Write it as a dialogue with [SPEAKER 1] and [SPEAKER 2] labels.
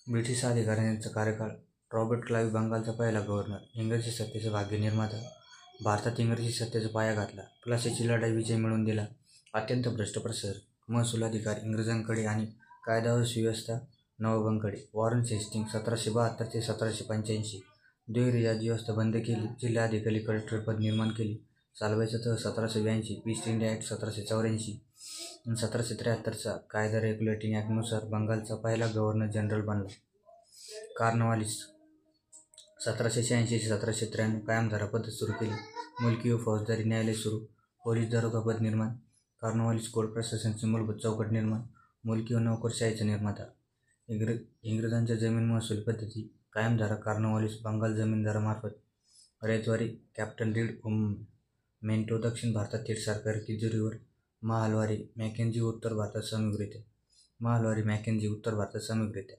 [SPEAKER 1] British अधिकाऱ्यांचा कार्यकाळ. Robert Clive बंगालचा पहिला गव्हर्नर, इंग्रजी सत्तेचे भाग्य निर्माता, भारतात इंग्रजी सत्तेचा पाया घातला, प्लासीची लढाई विजय मिळवून दिला, अत्यंत भ्रष्ट प्रशासक, महसूल अधिकार इंग्रजांकडे आणि कायदा व सुव्यवस्था नवाबांकडे. वॉरन हेस्टिंग्ज 1772 ते 1785, द्विराज्य व्यवस्था बंद केली, जिल्हाधिकारी कलेक्टरपद निर्माण केली, चालवायचा तह 1782, ईस्ट इंडिया ॲक्ट 1784 आणि 1773 कायदा रेग्युलेटिंग ॲक्टनुसार बंगालचा पहिला गव्हर्नर जनरल बनला. कॉर्नवालिस 1786 ते 1793 कायमधारा पद्धत सुरू केली, मुलकी व फौजदारी न्यायालय सुरू, पोलीस दरोगा पद निर्माण, कॉर्नवालिस कोर्ट प्रशासनाची मूलभूत चौकट निर्माण, मुलकी व नोकरशाहीचा निर्माता. इंग्रजांच्या जमीन महसूल पद्धती. कायमधारा Cornwallis Bengal जमीनदारामार्फत ryotwari, captain read व मेंटो दक्षिण भारतात थेट सरकारी तिजोरीवर, महालवारी मॅकेंजी उत्तर भारतात सामूहिकरित्या.